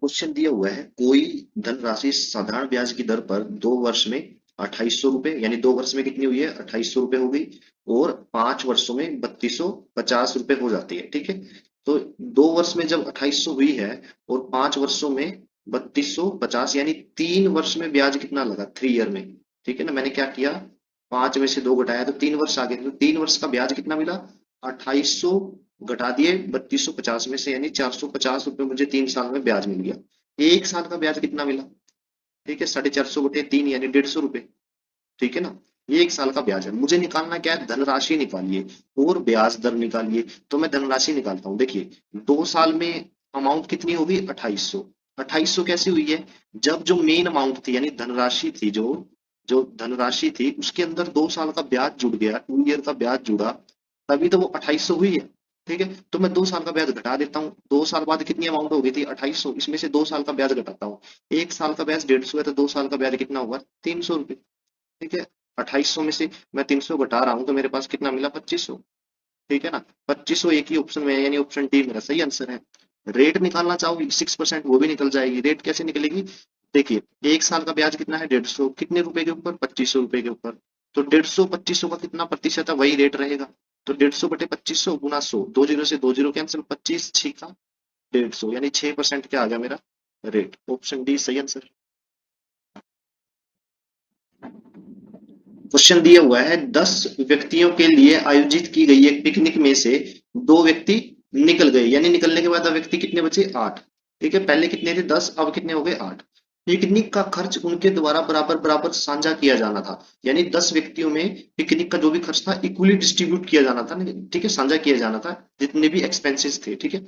Question दिया हुआ है, कोई धनराशि साधारण ब्याज की दर पर 2 वर्ष में 2800 रुपए, यानी 2 वर्ष में कितनी हुई है, 2800 रुपए हो गई। और 5 वर्षों में 3250 रुपए हो जाती है। ठीक है, तो 2 वर्ष में जब 2800 हुई है और 5 वर्षों में 3250, यानी 3 वर्ष में ब्याज कितना लगा, 3 ईयर में। ठीक है ना, मैंने क्या किया, 5 में से 2 घटाया तो 3 वर्ष आ गए, तो 3 वर्ष का ब्याज कितना मिला, 2800 घटा दिए 3250 में से, यानी 450 रुपए मुझे 3 साल में ब्याज मिल गया। 1 साल का ब्याज कितना मिला, ठीक है, 450 बटे 3 यानी 150 रुपए। ठीक है ना, ये 1 साल का ब्याज है। मुझे निकालना क्या है, धनराशि निकालिए और ब्याज दर निकालिए। तो मैं धनराशि निकालता हूँ। देखिए, 2 साल में अमाउंट कितनी होगी, 2800। 2800 कैसे हुई है, जब जो मेन अमाउंट थी यानी धनराशि थी, जो जो धनराशि थी उसके अंदर 2 साल का ब्याज जुड़ गया, 2 ईयर का ब्याज जुड़ा, तभी तो वो 2800 हुई है। ठीक है, तो मैं 2 साल का ब्याज घटा देता हूँ। 2 साल बाद कितनी अमाउंट हो गई थी, 2800, इसमें से 2 साल का ब्याज घटाता हूँ। 1 साल का ब्याज 150 है, तो 2 साल का ब्याज कितना होगा, 300 रुपए। ठीक है, 2800 में से मैं 300 घटा रहा हूँ तो मेरे पास कितना मिला, 2500। ठीक है ना, 2500 एक ही ऑप्शन में है, यानी ऑप्शन डी मेरा सही आंसर है। रेट निकालना चाहोगे 6%, वो भी निकल जाएगी। रेट कैसे निकलेगी, देखिए, 1 साल का ब्याज कितना है, 150, कितने रुपए के ऊपर, 2500 रुपए के ऊपर। तो 150 2500 का कितना प्रतिशत है, वही रेट रहेगा। तो 150 बटे 2500 गुना 100, 2 जीरो से 2 जीरो कैंसिल, 25 6 का 150, यानी 6% क्या आ गया मेरा रेट। ऑप्शन डी सही आंसर। क्वेश्चन दिया हुआ है, 10 व्यक्तियों के लिए आयोजित की गई एक पिकनिक में से 2 व्यक्ति निकल गए, यानी निकलने के बाद अब व्यक्ति कितने बचे, 8। ठीक है, पहले कितने थे, 10, अब कितने हो गए, 8। पिकनिक का खर्च उनके द्वारा बराबर बराबर साझा किया जाना था, यानी 10 व्यक्तियों में पिकनिक का जो भी खर्च था इक्वली डिस्ट्रीब्यूट किया जाना था। ठीक है, साझा किया जाना था जितने भी एक्सपेंसेस थे। ठीक है,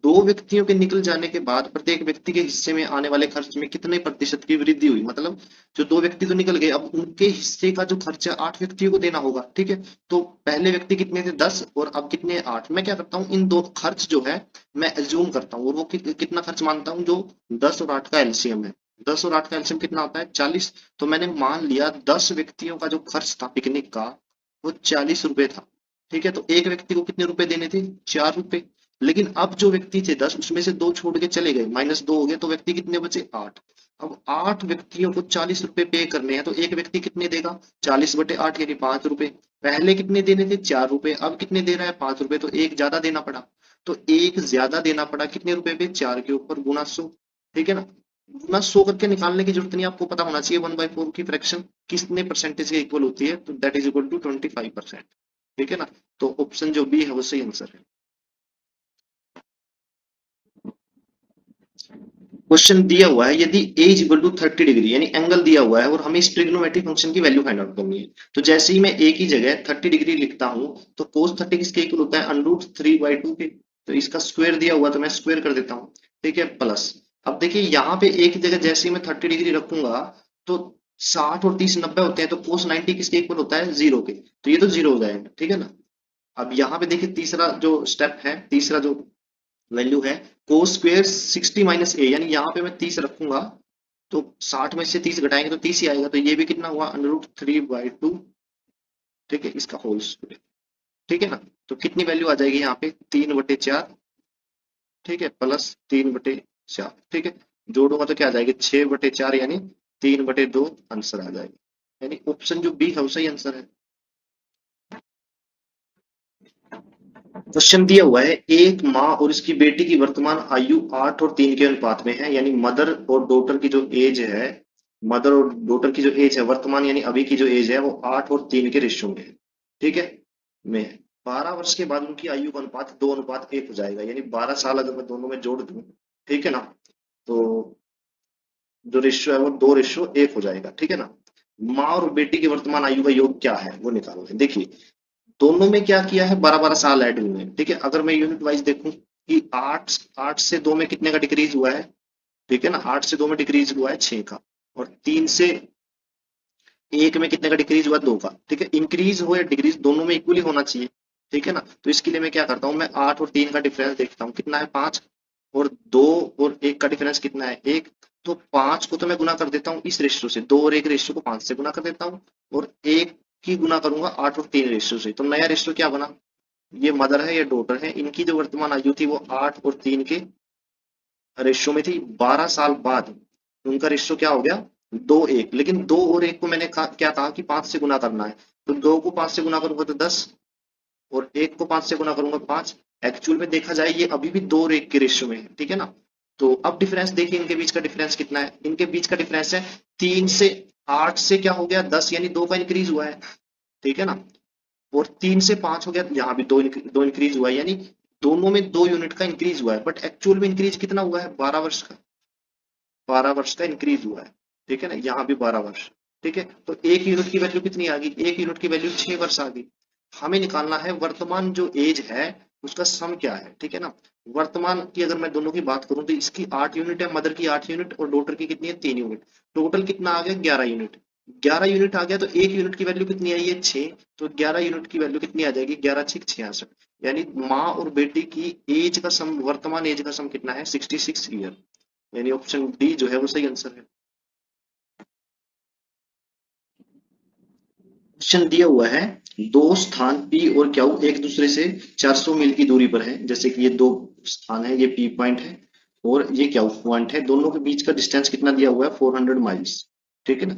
2 व्यक्तियों के निकल जाने के बाद प्रत्येक व्यक्ति के हिस्से में आने वाले खर्च में कितने प्रतिशत की वृद्धि हुई, मतलब जो 2 व्यक्ति तो निकल गए, अब उनके हिस्से का जो खर्चा 8 व्यक्तियों को देना होगा। ठीक है, तो पहले व्यक्ति कितने थे, 10, और अब कितने, 8। मैं क्या करता हूँ, इन दो खर्च जो है मैं एज्यूम करता हूँ, और वो कितना खर्च मानता हूँ, जो 10 और 8 का एलसीएम है। 10 और 8 का एलसीएम कितना होता है, 40। तो मैंने मान लिया 10 व्यक्तियों का जो खर्च था पिकनिक का, वो 40 रुपए था। ठीक है, तो एक व्यक्ति को कितने रुपए देने थे, 4 रुपए। लेकिन अब जो व्यक्ति थे 10, उसमें से 2 छोड़ के चले गए, -2 हो गए, तो व्यक्ति कितने बचे, 8। अब 8 व्यक्तियों को 40 रुपए पे करने हैं, तो एक व्यक्ति कितने देगा, 40 बटे 8 यानी 5 रुपए। पहले कितने देने थे, 4 रुपए, अब कितने दे रहा है, 5 रुपए, तो एक ज्यादा देना पड़ा। तो एक ज्यादा देना पड़ा कितने रुपए पे, 4 के ऊपर गुना 100। ठीक है ना, गुना 100 करके निकालने की जरूरत नहीं, आपको पता होना चाहिए 1/4 की फ्रैक्शन कितने परसेंटेज के इक्वल होती है, तो दैट इज इक्वल टू 25%। ठीक है ना, तो ऑप्शन जो बी है वो सही आंसर है। क्वेश्चन दिया हुआ है, यदि a is equal to 30 degree, यानी एंगल दिया हुआ है और हमें इस ट्रिग्नोमेट्रिक फंक्शन की वैल्यू फाइंड आउट करनी है। तो जैसे ही मैं a की जगह 30 डिग्री लिखता हूँ, तो cos 30 किसके इक्वल होता है, √3/2 के। तो इसका स्क्वायर दिया हुआ, तो मैं स्क्वायर कर देता हूँ। ठीक है, प्लस, अब देखिए यहाँ पे a की जगह जैसे ही मैं 30 डिग्री रखूंगा, तो 60 और 30 90 होते हैं, तो cos 90 किसके इक्वल होता है, 0 के। तो ये तो 0 हो जाएगा। ठीक है ना, अब यहाँ पे देखिए तीसरा जो स्टेप है, तीसरा जो वैल्यू है, कोस स्क्वेयर 60 - a, यानी यहाँ पे मैं 30 रखूंगा, तो 60 में से 30 घटाएंगे तो 30 ही आएगा, तो ये भी कितना हुआ, √3/2। ठीक है, इसका होल स्क्वायर। ठीक है ना, तो कितनी वैल्यू आ जाएगी यहाँ पे, 3/4। ठीक है, प्लस 3/4। ठीक है, जोड़ूंगा तो क्या आ जाएगी, 6/4, यानी 3/2 आंसर आ जाएगा, यानी ऑप्शन जो बी है वो सही आंसर है। क्वेश्चन दिया हुआ है, एक माँ और उसकी बेटी की वर्तमान आयु 8 और 3 के अनुपात में है, यानी मदर और डॉटर की जो एज है, मदर और डॉटर की जो एज है वर्तमान, यानी अभी की जो एज है वो 8 और 3 के रेशियो में है। ठीक है, में है। 12 वर्ष के बाद उनकी आयु का अनुपात 2:1 हो जाएगा, यानी 12 साल अगर मैं दोनों में जोड़ दूं, ठीक है ना, तो जो रेशियो है वो 2:1 हो जाएगा। ठीक है ना, माँ और बेटी की वर्तमान आयु का योग क्या है वो निकालना है। देखिए, दोनों में क्या किया है, 12 12 साल ऐड हुए हैं। ठीक है, अगर मैं यूनिट वाइज देखूं कि 8 से 2 में कितने का डिक्रीज हुआ है, ठीक है ना, 8 से 2 में डिक्रीज हुआ है 6 का, और 3 से 1 में कितने का डिक्रीज हुआ, 2 का। ठीक है, इंक्रीज हो या डिक्रीज दोनों में इक्वली होना चाहिए। ठीक है ना, तो इसके लिए मैं क्या करता हूँ, मैं 8 और 3 का डिफरेंस देखता हूँ कितना है, 5। और 2 और 1 का डिफरेंस कितना है, 1। तो 5 को तो मैं गुना कर देता हूँ इस रेशियो से, 2 और 1 रेशियो को 5 से गुना कर देता हूँ, और 1 की गुना करूंगा 8 और 3 रेशियो से। तो नया रेशियो क्या बना, ये मदर है, ये डॉटर है, इनकी जो वर्तमान आयु थी वो 8 और 3 के रेशियो में थी, 12 साल बाद उनका रेशियो क्या हो गया, 2:1। लेकिन 2 और 1 को मैंने क्या कहा कि 5 से गुना करना है, तो 2 को 5 से गुना करूंगा तो 10, और 1 को 5 से गुना करूंगा 5। एक्चुअल में देखा जाए ये अभी भी 2 और 1 के रेशियो में है, ठीक है ना। तो अब डिफरेंस देखिए, इनके बीच का डिफरेंस कितना है, इनके बीच का डिफरेंस है 3 से 8 से क्या हो गया 10, यानी 2 का इंक्रीज हुआ है, ठीक है ना। और 3 से 5 हो गया, यहाँ भी दो इंक्रीज हुआ है, यानी दोनों में 2 यूनिट का इंक्रीज हुआ है, बट एक्चुअल में इंक्रीज कितना हुआ है, 12 वर्ष का, 12 वर्ष का इंक्रीज हुआ है, ठीक है ना, यहाँ भी 12 वर्ष। ठीक है, तो 1 यूनिट की वैल्यू कितनी आ गई, 1 यूनिट की वैल्यू 6 वर्ष आ गई। हमें निकालना है वर्तमान जो एज है उसका सम क्या है, ठीक है ना। वर्तमान की अगर मैं दोनों की बात करूं तो इसकी 8 यूनिट है, मदर की 8 यूनिट, और डॉटर की कितनी है 3 यूनिट। टोटल कितना आ गया 11 यूनिट। 11 यूनिट आ गया, तो 1 यूनिट की वैल्यू कितनी आई है 6, तो 11 यूनिट की वैल्यू कितनी आ जाएगी, 11×6 = 66, यानी माँ और बेटी की एज का सम, वर्तमान एज का सम कितना है 66 ईयर, यानी ऑप्शन डी जो है वो सही आंसर है। क्वेश्चन दिया हुआ है, दो स्थान पी और क्यू एक दूसरे से 400 मील की दूरी पर है, जैसे कि ये दो स्थान है, ये पी पॉइंट है और ये क्यू पॉइंट है, दोनों के बीच का डिस्टेंस कितना दिया हुआ है 400 माइल्स, ठीक है ना।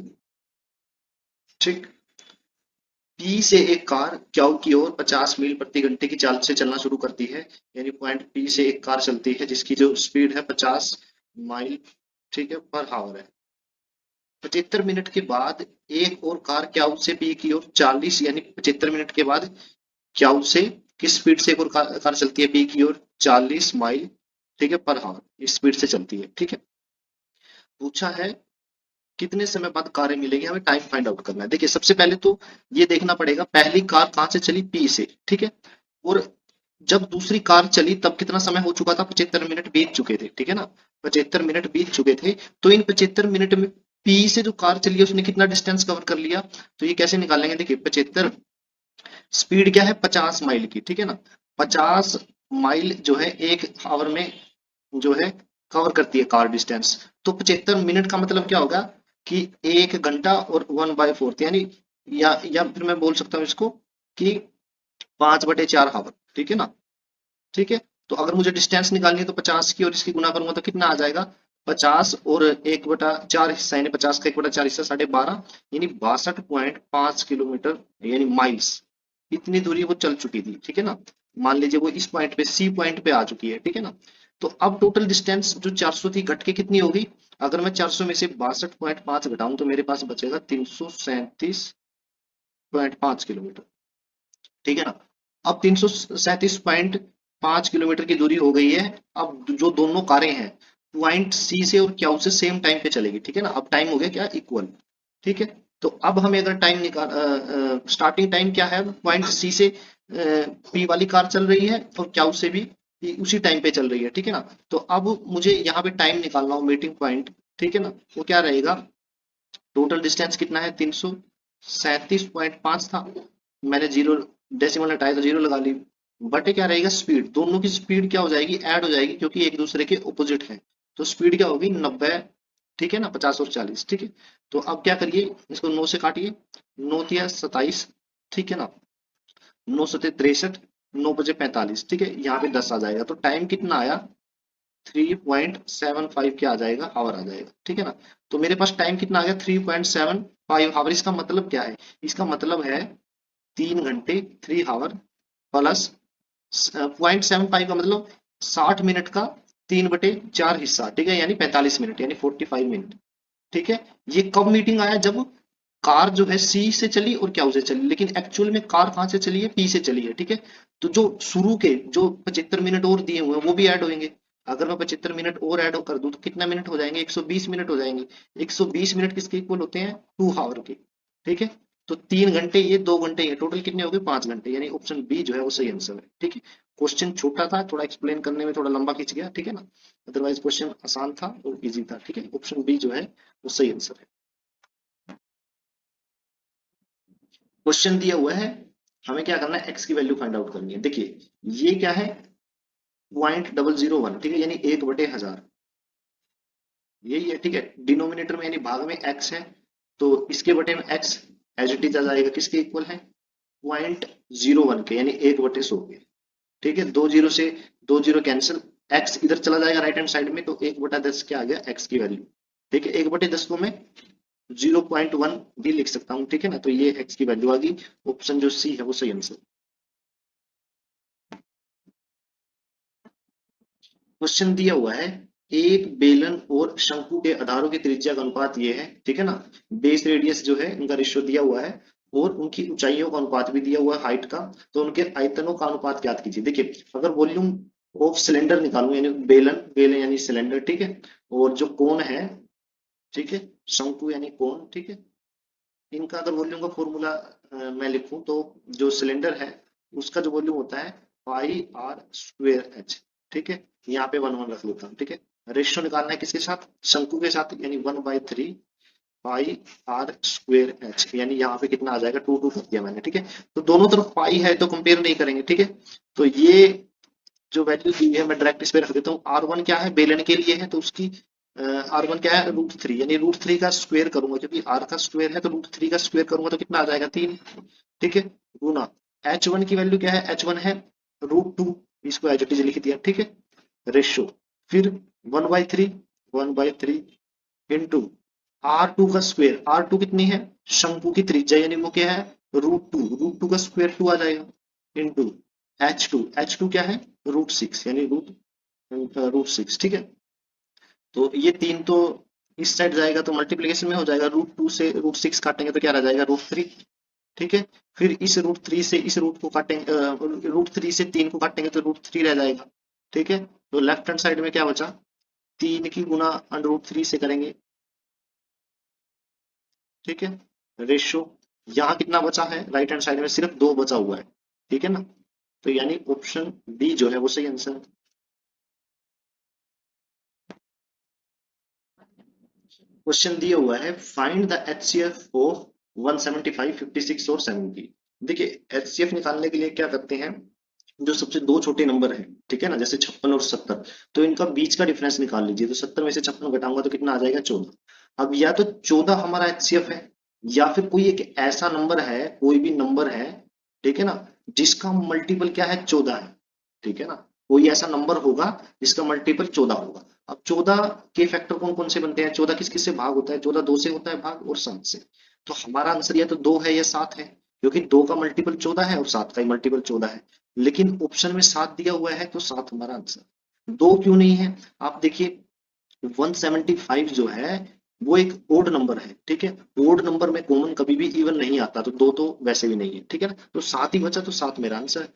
ठीक, पी से एक कार क्यू की ओर 50 मील प्रति घंटे की चाल से चलना शुरू करती है, यानी पॉइंट पी से एक कार चलती है जिसकी जो स्पीड है 50 माइल, ठीक है, पर हावर है। 75 मिनट के बाद एक और कार क्यू से पी की ओर 40, यानी 75 मिनट के बाद क्यू से किस स्पीड से एक और कार चलती है पी की ओर, 40 माइल, ठीक है, पर हावर, इस स्पीड से चलती है, ठीक है। पूछा है कितने समय बाद कारें मिलेंगी, हमें टाइम फाइंड आउट करना है। देखिए सबसे पहले तो ये देखना पड़ेगा पहली कार कहाँ से चली, पी से, ठीक है। और जब दूसरी कार चली तब कितना समय हो चुका था, 75 मिनट बीत चुके थे, ठीक है ना। 75 मिनट बीत चुके थे, तो इन 75 मिनट में पी से जो कार चली है उसने कितना डिस्टेंस कवर कर लिया, तो ये कैसे निकालेंगे, देखिए 75, स्पीड क्या है 50 माइल की, ठीक है ना। 50 माइल जो है 1 आवर में जो है कवर करती है कार डिस्टेंस, तो 75 मिनट का मतलब क्या होगा कि 1 घंटा और 1/4, यानी या फिर मैं बोल सकता हूँ इसको कि 5/4 आवर, ठीक है ना। ठीक है, तो अगर मुझे डिस्टेंस निकालनी है तो 50 की और इसकी गुना करूंगा तो कितना आ जाएगा, 50 और 1/4 हिस्सा, यानी 50 का 1/4 हिस्सा 12.5, यानी 62.5 किलोमीटर, यानी माइल्स, इतनी दूरी वो चल चुकी थी, ठीक है ना। मान लीजिए वो इस पॉइंट पे, सी पॉइंट पे आ चुकी है, ठीक है ना। तो अब टोटल डिस्टेंस जो 400 थी घट के कितनी होगी, अगर मैं 400 में से 62.5 घटाऊं तो मेरे पास बचेगा 337.5 किलोमीटर, ठीक है ना। अब 337.5 किलोमीटर की दूरी हो गई है। अब जो दोनों कारें हैं पॉइंट सी से और क्यू से सेम टाइम पे चलेगी, ठीक है ना। अब टाइम हो गया क्या, इक्वल, ठीक है। तो अब हमें अगर टाइम निकाल, स्टार्टिंग टाइम क्या है, पॉइंट सी से पी वाली कार चल रही है और क्यू से भी उसी टाइम पे चल रही है, ठीक है ना। तो अब मुझे यहाँ पे टाइम निकालना हो मीटिंग पॉइंट, ठीक है ना। वो क्या रहेगा, टोटल डिस्टेंस कितना है 337.5 था, मैंने जीरो डेसिमल हटाया तो जीरो लगा ली, बटे क्या रहेगा स्पीड, दोनों की स्पीड क्या हो जाएगी, ऐड हो जाएगी, क्योंकि एक दूसरे के ऑपोजिट है, तो स्पीड क्या होगी 90, ठीक है ना, 50 और 40, ठीक है। तो अब क्या करिए, इसको 9 से काटिए, 9×3 = 27, ठीक है ना, 9×7 = 63, 9×5 = 45, ठीक है, यहाँ पे 10 आ जाएगा, तो टाइम कितना आया 3.75 क्या आ जाएगा, आवर आ जाएगा, ठीक है ना। तो मेरे पास टाइम कितना आ गया 3.75 आवर, इसका मतलब क्या है, इसका मतलब है 3 घंटे 3 आवर प्लस 0.75 का मतलब 60 मिनट का 3/4 हिस्सा, ठीक है, यानी 45 मिनट, यानी 45 मिनट, ठीक है। ये कब मीटिंग आया, जब कार जो है सी से चली और क्यू से चली, लेकिन एक्चुअल में कार कहाँ से चली है, पी से चली है, ठीक है। तो जो शुरू के जो 75 मिनट और दिए हुए हैं वो भी ऐड होंगे, अगर मैं 75 मिनट और ऐड कर दूं तो कितना मिनट हो जाएंगे, 120 मिनट हो जाएंगे। 120 मिनट किसके इक्वल होते हैं, 2 आवर के, ठीक है। तो 3 घंटे ये, 2 घंटे ये, टोटल कितने हो गए 5 घंटे, यानी ऑप्शन बी जो है वो सही आंसर है, ठीक है। क्वेश्चन छोटा था, थोड़ा एक्सप्लेन करने में थोड़ा लंबा खींच गया, ठीक है ना, अदरवाइज क्वेश्चन आसान था और इजी था, ठीक है। ऑप्शन बी जो है वो सही आंसर है। क्वेश्चन दिया हुआ है, हमें क्या करना है, एक्स की वैल्यू फाइंड आउट करनी है। देखिए ये क्या है 0.001, ठीक है, यानी 1/1000, यही है, ठीक है। डिनोमिनेटर में यानी भाग में एक्स है, तो इसके बटे में एक्स एज इट इज आ जाएगा, किसके इक्वल है 0.01 के, यानी 1/100 के, ठीक है। 2 जीरो से 2 जीरो कैंसिल, एक्स इधर चला जाएगा राइट हैंड साइड में, तो 1/10 क्या आ गया एक्स की वैल्यू। ठीक है, 1/10 को मैं 0.1 भी लिख सकता हूँ, ठीक है ना, तो ये एक्स की वैल्यू आ गई। ऑप्शन जो सी है वो सही आंसर। क्वेश्चन दिया हुआ है, एक बेलन और शंकु के आधारों की त्रिज्या का अनुपात ये है, ठीक है ना, बेस रेडियस जो है उनका रेशियो दिया हुआ है, और उनकी ऊंचाइयों का अनुपात भी दिया हुआ है हाइट का, तो उनके आयतनों का अनुपात ज्ञात कीजिए। देखिए, अगर वॉल्यूम ऑफ सिलेंडर निकालूं, यानी बेलन, बेलन यानी सिलेंडर, ठीक है, और जो कोण है, ठीक है, शंकु यानी कोण, ठीक है, इनका अगर वॉल्यूम का फॉर्मूला मैं लिखूं, तो जो सिलेंडर है उसका जो वॉल्यूम होता है पाई आर स्क्वेयर एच, ठीक है, यहाँ पे 1 1 रख लेता हूँ, ठीक है। रेशियो निकालना है किसके साथ, शंकु के साथ, यानी 1/3 पाई आर स्क्वेयर एच, यानी यहाँ पे कितना आ जाएगा, 2 2 कर दिया मैंने, ठीक है। तो दोनों तरफ पाई है तो कंपेयर नहीं करेंगे, ठीक है। तो ये जो वैल्यू दी है मैं डायरेक्ट इस पे रख देता हूँ। R1 क्या है, बेलन के लिए है, तो उसकी R1 क्या है, √3, यानी √3 का स्क्वायर करूंगा, क्योंकि R का स्क्वायर है, तो √3 का स्क्वायर करूंगा तो कितना आ जाएगा, 3, ठीक है, गुना H1 की वैल्यू क्या है, H1 है √2, इसको एज इट इज लिख दिया, ठीक है, रेशियो, फिर 1/3 इंटू R2 का स्क्वायर, R2 कितनी है, शंकु की त्रिज्या, यानी वो क्या है, √2 का स्क्वायर 2 आ जाएगा, इंटू H2 क्या है, √6, यानी √6, ठीक है। तो ये 3 तो इस साइड जाएगा तो मल्टीप्लीकेशन में हो जाएगा, √2 से √6 काटेंगे तो क्या रह जाएगा, √3, ठीक है। फिर इस √3 से इस रूट को काटेंगे, √3 से 3 को काटेंगे तो √3 रह जाएगा, ठीक है। तो लेफ्ट हैंड साइड में क्या बचा, 3 की गुना √3 से करेंगे, ठीक है, रेशियो, यहाँ कितना बचा है, राइट हैंड साइड में सिर्फ 2 बचा हुआ है, ठीक है ना, तो यानी ऑप्शन बी जो है वो सही आंसर है। क्वेश्चन दिया हुआ है, फाइंड द एचसीएफ ऑफ 175, 56 और 70। देखिए, एचसीएफ निकालने के लिए क्या करते हैं, जो सबसे दो छोटे नंबर हैं, ठीक है ना, जैसे 56 और 70, तो इनका बीच का डिफरेंस निकाल लीजिए, तो 70 में से 56 घटाऊंगा तो कितना आ जाएगा, 14। अब या तो 14 हमारा एचसीएफ है, या फिर कोई एक ऐसा नंबर है, कोई भी नंबर है, ठीक है ना, जिसका मल्टीपल क्या है, 14 है, ठीक है ना, कोई ऐसा नंबर होगा जिसका मल्टीपल 14 होगा। अब 14 के फैक्टर कौन कौन से बनते हैं, 14 किस किस से भाग होता है, 14 2 से होता है भाग, और 7 से। तो हमारा आंसर या तो 2 है या 7 है, क्योंकि 2 का मल्टीपल 14 है और 7 का ही मल्टीपल 14 है। लेकिन ऑप्शन में 7 दिया हुआ है, तो 7 हमारा आंसर। 2 क्यों नहीं है, आप देखिए, 175 जो है वो एक ओड नंबर है, ठीक है, ओड नंबर में कॉमन कभी भी इवन नहीं आता, तो 2 तो वैसे भी नहीं है, ठीक है ना, तो 7 ही बचा, तो 7 मेरा आंसर है।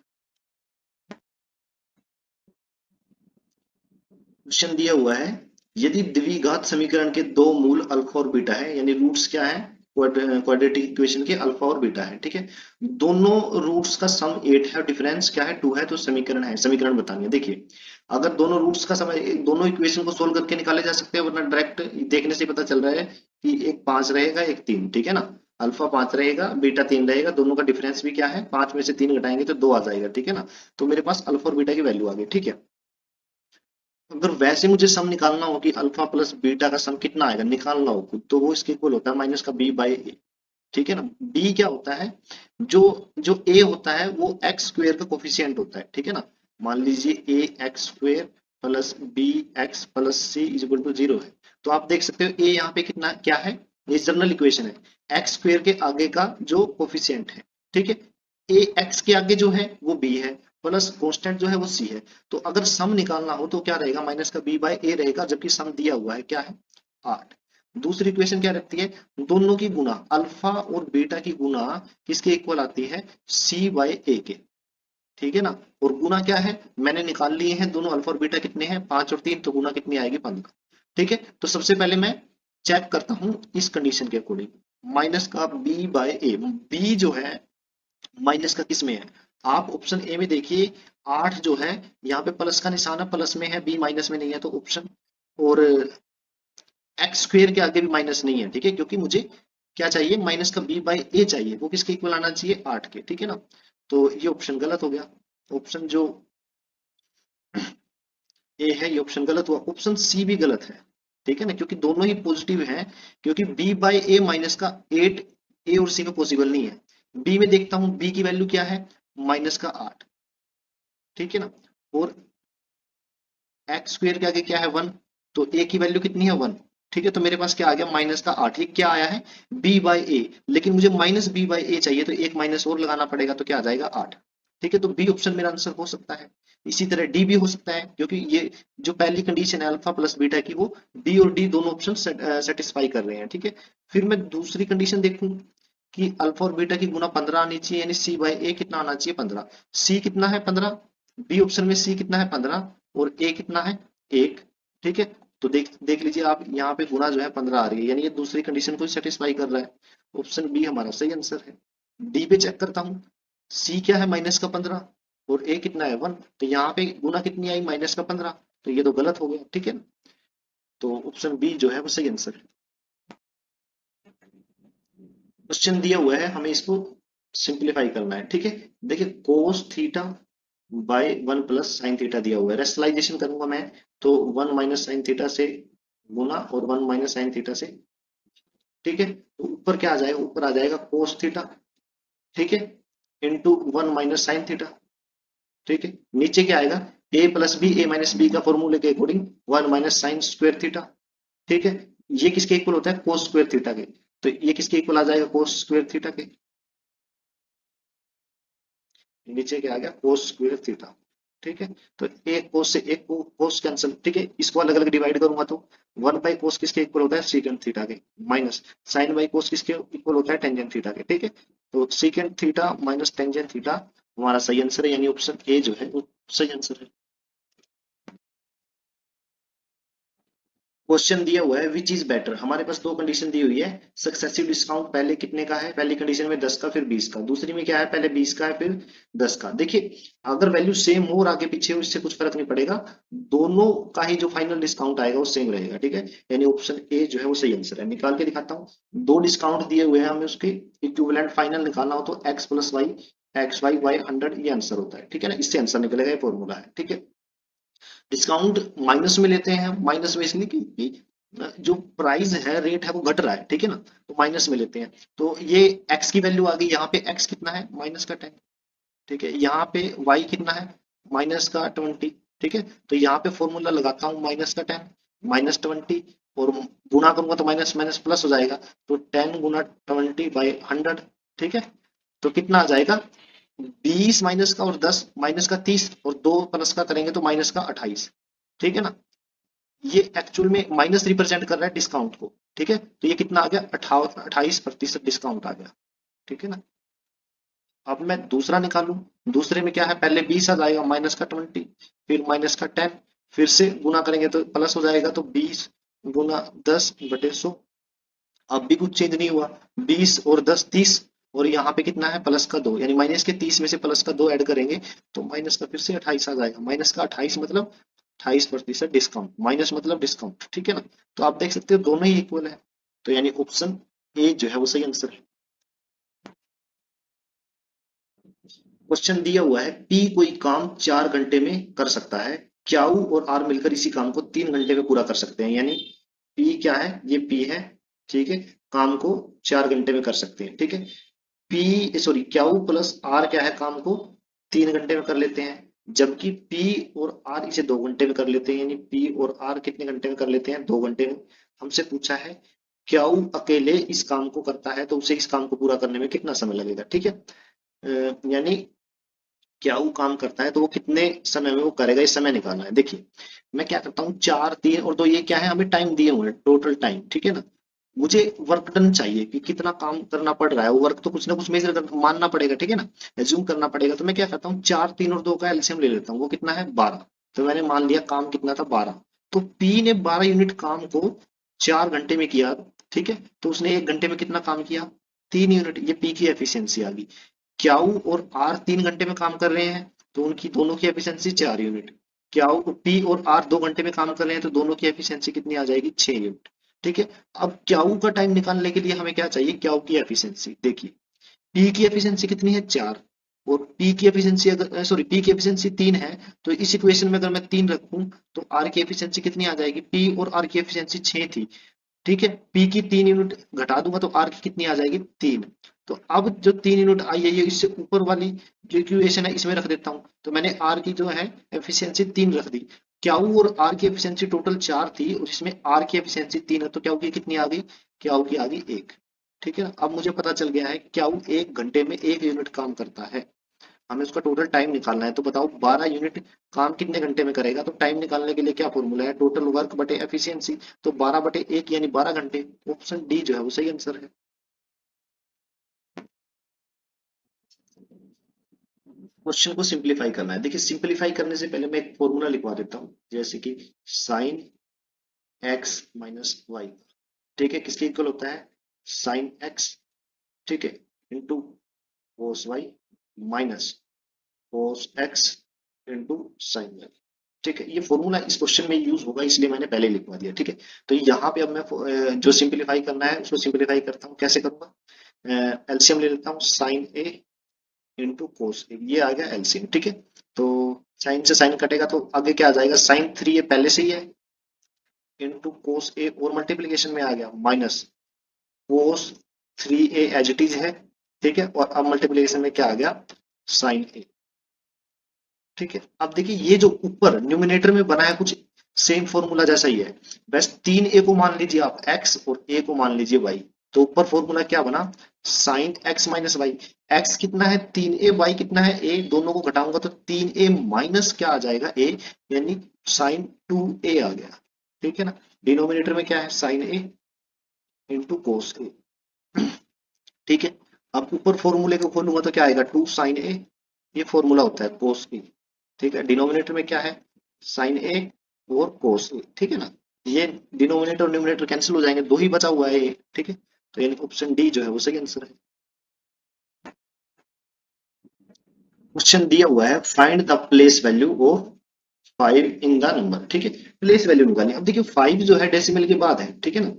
क्वेश्चन दिया हुआ है, यदि द्विघात समीकरण के दो मूल अल्फा और बीटा है, यानी रूट्स क्या है, क्वाड्रेटिक इक्वेशन के अल्फा और बीटा है, ठीक है, दोनों रूट्स का सम 8 है और डिफरेंस क्या है, 2 है, तो समीकरण है, समीकरण बतानी है। देखिए, अगर दोनों रूट्स का समय, दोनों इक्वेशन को सोल्व करके निकाले जा सकते हैं, वरना डायरेक्ट देखने से पता चल रहा है कि एक 5 रहेगा, एक 3, ठीक है ना, अल्फा 5 रहेगा, बीटा 3 रहेगा, दोनों का डिफरेंस भी क्या है, 5 में से 3 घटाएंगे तो 2 आ जाएगा, ठीक है ना, तो मेरे पास अल्फा और बीटा की वैल्यू आ गई, ठीक है। अगर वैसे मुझे सम निकालना हो कि अल्फा प्लस बीटा का सम कितना आएगा, निकालना हो खुद, तो वो इसके इक्वल होता है माइनस का बी बाई ए, ठीक है ना। बी क्या होता है, जो जो ए होता है वो एक्स स्क्वेयर का कोफिशिएंट होता है, ठीक है ना। मान लीजिए A X square plus B X plus C is equal to 0 है, तो आप देख सकते हो ए यहाँ पे कितना क्या है, ये जनरल इक्वेशन है, एक्स स्क्वेयर के आगे का जो कोफिशिएंट है, ठीक है, ए एक्स के आगे जो है वो बी है, प्लस कांस्टेंट जो है वो सी है। तो अगर सम निकालना हो तो क्या रहेगा, माइनस का बी बाय ए रहेगा, जबकि सम दिया हुआ है क्या है, 8। दूसरी इक्वेशन क्या रहती है, दोनों की गुना, अल्फा और बीटा की गुना किसके इक्वल आती है, सी बाय ए के, ठीक है ना। और गुना क्या है, मैंने निकाल लिए हैं दोनों अल्फा और बीटा कितने हैं, 5 और 3, तो गुना कितनी आएगी, 15, ठीक है। तो सबसे पहले मैं चेक करता हूं इस कंडीशन के अकॉर्डिंग, माइनस का बी बाय ए, बी जो है माइनस का किस में है, आप ऑप्शन ए में देखिए, 8 जो है यहाँ पे प्लस का निशान है, प्लस में है, बी माइनस में नहीं है, तो ऑप्शन, और एक्स स्क्वेयर के आगे भी माइनस नहीं है, ठीक है, क्योंकि मुझे क्या चाहिए, माइनस का बी बाई ए चाहिए, वो किसके इक्वल आना चाहिए, 8 के, ठीक है ना। तो ये ऑप्शन गलत हो गया, ऑप्शन जो ए है ये ऑप्शन गलत हुआ, ऑप्शन सी भी गलत है, ठीक है ना, क्योंकि दोनों ही पॉजिटिव हैं, क्योंकि बी बाई ए माइनस का 8 ए और सी में पॉसिबल नहीं है। बी में देखता हूं, बी की वैल्यू क्या है, माइनस का 8, ठीक है ना, और एक्स स्क्वायर के आगे क्या है 1, तो ए की वैल्यू कितनी है 1। ठीक है, तो मेरे पास क्या आ गया माइनस का 8। ये क्या आया है बी बाई ए, लेकिन मुझे माइनस बी बाई ए चाहिए, तो एक माइनस और लगाना पड़ेगा, तो क्या आ जाएगा 8। ठीक है, तो बी ऑप्शन मेरा आंसर हो सकता है। इसी तरह डी भी हो सकता है, क्योंकि ये जो पहली कंडीशन है अल्फा प्लस बीटा की, वो बी और डी दोनों ऑप्शन सेटिस्फाई कर रहे हैं। ठीक है, फिर मैं दूसरी कंडीशन देखूं कि अल्फा और बीटा की गुना 15 आनी चाहिए, यानी सी बाई ए कितना आना चाहिए 15। सी कितना है 15, बी ऑप्शन में सी कितना है 15 और ए कितना है 1। ठीक है, तो देख देख लीजिए आप, यहाँ पे गुना जो है 15 आ रही है, यानी ये दूसरी कंडीशन को सेटिस्फाई कर रहा है। ऑप्शन बी हमारा सही आंसर है। डी पे चेक करता हूँ, सी क्या है माइनस का 15 और ए कितना है 1, तो यहाँ पे गुना कितनी आई माइनस का 15, तो ये तो गलत हो गया। ठीक है, तो ऑप्शन बी जो है वो सही आंसर है। क्वेश्चन दिया हुआ है, हमें इसको सिंप्लीफाई करना है। ठीक है, देखिए cos theta by 1 plus sine theta दिया हुआ है, रेशनलाइजेशन करूंगा मैं, तो 1 माइनस साइन थीटा से गुना और 1 माइनस साइन थीटा से। ठीक है, तो ऊपर क्या आ जाएगा, ऊपर आ जाएगा कोस थीटा, ठीक है, इंटू 1 माइनस साइन थीटा। ठीक है, नीचे क्या आएगा ए प्लस बी, ए माइनस बी का फॉर्मूले के according 1 minus sine square theta. ठीक है, ये किसके इक्वल होता है कोस स्क्वायर थीटा के, तो ये किसके इक्वल आ जाएगा कोस स्क्वायर थीटा के। नीचे क्या आ गया कोस स्क्वायर थीटा। ठीक है, तो एक कोस से एक कोस कैंसिल। ठीक है, इसको अलग अलग डिवाइड करूंगा तो 1 बाई कोस किसके इक्वल होता है सीकेंट थीटा के, माइनस साइन बाई कोस किसके इक्वल होता है टेंजेंट थीटा के। ठीक है, तो secant theta minus tangent theta हमारा सही आंसर है, यानी ऑप्शन ए जो है वो सही आंसर है। क्वेश्चन दिया हुआ है विच इज बेटर, हमारे पास दो कंडीशन दी हुई है। सक्सेसिव डिस्काउंट पहले कितने का है, पहली कंडीशन में 10 का फिर 20 का, दूसरी में क्या है पहले 20 का है फिर 10 का। देखिए अगर वैल्यू सेम हो और आगे पीछे हो, इससे कुछ फर्क नहीं पड़ेगा, दोनों का ही जो फाइनल डिस्काउंट आएगा वो सेम रहेगा। ठीक है, यानी ऑप्शन ए जो है वो सही आंसर है। निकाल के दिखाता हूँ, दो डिस्काउंट दिए हुए हैं, हमें उसके इक्विवेलेंट फाइनल निकालना हो तो X plus Y, X Y Y 100, ये आंसर होता है। ठीक है ना, इससे आंसर निकलेगा, ये फॉर्मूला है। ठीक है, डिस्काउंट माइनस में लेते हैं, माइनस में इसलिए क्योंकि जो प्राइस है रेट है वो घट रहा है। ठीक है ना, तो माइनस में लेते हैं, तो ये एक्स की वैल्यू आ गई, यहाँ पे एक्स कितना है माइनस का 10। ठीक है, यहाँ पे वाई कितना है माइनस का 20। ठीक है, तो यहाँ पे फॉर्मूला लगाता हूँ माइनस का 10 माइनस 20, और गुना करूंगा तो माइनस माइनस प्लस हो जाएगा, तो 10 गुना 20 बाई 100। ठीक है, तो कितना आ जाएगा 20 माइनस का और 10 माइनस का 30 और 2 प्लस का करेंगे तो माइनस का 28। ठीक है ना, ये एक्चुअल में माइनस रिप्रेजेंट कर रहा है डिस्काउंट को। ठीक है, तो ये कितना आ गया 28% डिस्काउंट आ गया। ठीक है ना, अब मैं दूसरा निकालूं, दूसरे में क्या है पहले 20 आ जाएगा माइनस का 20 फिर माइनस का 10, फिर से गुना करेंगे तो प्लस हो जाएगा, तो 20 गुना 10/100। अब भी कुछ चेंज नहीं हुआ, 20 और 10 30, और यहाँ पे कितना है प्लस का 2, यानी माइनस के 30 में से प्लस का 2 ऐड करेंगे तो माइनस का फिर से 28 आ जाएगा। माइनस का 28 मतलब 28% डिस्काउंट, माइनस मतलब डिस्काउंट। ठीक है ना, तो आप देख सकते हो दोनों ही इक्वल है, तो यानी ऑप्शन ए जो है वो सही आंसर है। क्वेश्चन दिया हुआ है पी कोई काम 4 घंटे में कर सकता है, क्याऊ और आर मिलकर इसी काम को 3 घंटे में पूरा कर सकते हैं। यानी पी क्या है, ये पी है। ठीक है, काम को 4 घंटे में कर सकते हैं। ठीक है, पी सॉरी क्याऊ प्लस आर क्या है, काम को 3 घंटे में कर लेते हैं, जबकि पी और आर इसे 2 घंटे में कर लेते हैं। यानी पी और आर कितने घंटे में कर लेते हैं 2 घंटे में। हमसे पूछा है क्याऊ अकेले इस काम को करता है तो उसे इस काम को पूरा करने में कितना समय लगेगा। ठीक है, यानी क्या वो काम करता है तो वो कितने समय में वो करेगा, ये समय निकालना है। देखिए मैं क्या करता हूँ 4 3 और 2, ये क्या है हमें टाइम दिए हुए हैं टोटल टाइम। ठीक है ना, मुझे वर्क डन चाहिए कि कितना काम करना पड़ रहा है, वो वर्क तो कुछ ना कुछ मेजर कर मानना पड़ेगा। ठीक है ना, एज्यूम करना पड़ेगा, तो मैं क्या करता हूँ 4 3 और 2 का एलसीएम ले लेता हूँ, वो कितना है 12। तो मैंने मान लिया काम कितना था 12, तो पी ने 12 यूनिट काम को 4 घंटे में किया। ठीक है, तो उसने 1 घंटे में कितना काम किया 3 यूनिट, ये पी की एफिशिएंसी आ गई। क्याऊ और आर 3 घंटे में काम कर रहे हैं तो उनकी दोनों की एफिशिएंसी 4 यूनिट। क्याऊ पी और आर 2 घंटे में काम कर रहे हैं तो दोनों की एफिशिएंसी कितनी आ जाएगी 6 यूनिट। ठीक है, अब क्याऊ का टाइम निकालने के लिए हमें क्या चाहिए, क्याऊ की एफिशिएंसी। देखिए पी की एफिशिएंसी कितनी है 4, और पी की एफिशिएंसी अगर सॉरी पी की एफिशिएंसी 3 है, तो इस इक्वेशन में अगर मैं 3 रखूं तो आर की एफिशिएंसी कितनी आ जाएगी, पी और आर की एफिशिएंसी 6 थी। ठीक है, पी की 3 यूनिट घटा दूंगा तो आर की कितनी आ जाएगी 3। तो अब जो 3 यूनिट आई है ये इससे ऊपर वाली जो इक्वेशन है इसमें रख देता हूँ, तो मैंने आर की जो है एफिशिएंसी 3 रख दी। क्याऊ और आर की एफिशिएंसी टोटल 4 थी और इसमें आर की एफिशिएंसी 3 है, तो क्याऊ की कितनी आ गई? क्याऊ की आ गई 1। ठीक है ना? अब मुझे पता चल गया है क्याऊ 1 घंटे में 1 यूनिट काम करता है। हमें उसका टोटल टाइम निकालना है, तो बताओ 12 यूनिट काम कितने घंटे में करेगा? तो टाइम निकालने के लिए क्या फॉर्मूला है? टोटल वर्क बटे एफिशिएंसी। तो 12/1 यानी 12 घंटे। ऑप्शन डी जो है वो सही आंसर है। क्वेश्चन को सिंप्लीफाई करना है। देखिए, सिंप्लीफाई करने से पहले मैं एक फॉर्मूला लिखवा देता हूँ, जैसे कि साइन एक्स माइनस वाई। ठीक है, किसके इक्वल होता है? साइन एक्स, ठीक है, into cos Y minus cos X into sine Y. ठीक है, ये फॉर्मूला इस क्वेश्चन में यूज होगा, इसलिए मैंने पहले लिखवा दिया। ठीक है, तो यहाँ पे अब मैं जो सिंप्लीफाई करना है उसको सिंप्लीफाई करता हूँ। कैसे करूंगा? एलसीएम ले लेता हूँ, साइन ए इंटू कोस ए, ये आ गया एलसीएम। ठीक है, तो साइन से साइन कटेगा तो आगे क्या आ जाएगा? साइन 3 ए पहले से ही है, इंटू कोस ए और मल्टीप्लीकेशन में आ गया, minus cos 3 A as it is है। ठीक है, और अब मल्टीप्लीकेशन में क्या आ गया? साइन ए। ठीक है, अब देखिए ये जो ऊपर न्यूमिनेटर में बना है कुछ सेम फॉर्मूला जैसा ही है। बस 3 ए को मान लीजिए आप एक्स और ए को मान लीजिए वाई। तो ऊपर फॉर्मूला क्या बना? Sine X minus Y. X कितना है? 3 ए, वाई कितना है? ए। दोनों को घटाऊंगा तो 3 ए माइनस क्या आ जाएगा? ए, यानी साइन 2 ए आ गया। ठीक है ना? डिनोमिनेटर में क्या है? साइन ए इंटू कोस ए। ठीक है, अब ऊपर फॉर्मूले को खोलूंगा तो क्या आएगा? 2 साइन ए, ये फॉर्मूला होता है कोस ए। ठीक है, डिनोमिनेटर में क्या है? साइन ए और कोस ए। ठीक है ना? ये डिनोमिनेटर और न्यूमिनेटर कैंसिल हो जाएंगे, दो ही बचा हुआ है ये। ठीक है, तो यानी ऑप्शन डी जो है वो सही आंसर है। क्वेश्चन दिया हुआ है, find the place value of 5 in the number. ठीक है, प्लेस वैल्यू निकालनी। अब देखिए 5 जो है डेसिमल के बाद है। ठीक है ना?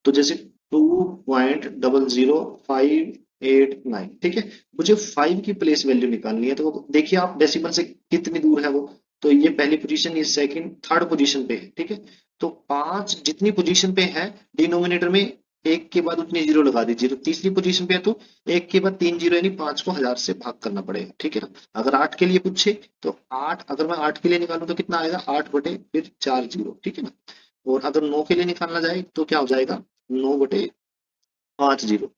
तो जैसे 2.00589। ठीक है, मुझे 5 की प्लेस वैल्यू निकालनी है, तो देखिए आप डेसिमल से कितनी दूर है वो। तो ये पहली पोजीशन, ये सेकंड, थर्ड पोजीशन पे है। ठीक है, तो 5 जितनी पोजीशन पे है, डिनोमिनेटर में एक के बाद उतनी जीरो लगा दीजिए। तो तीसरी पोजीशन पे है तो एक के बाद 3 जीरो, यानी 5 को 1000 से भाग करना पड़ेगा। ठीक है ना? अगर 8 के लिए पूछे तो 8, अगर मैं 8 के लिए निकालूं तो कितना आएगा? 8 बटे फिर 4 जीरो। ठीक है ना? और अगर 9 के लिए निकालना जाए तो क्या हो जाएगा? 9 बटे 5 जीरो।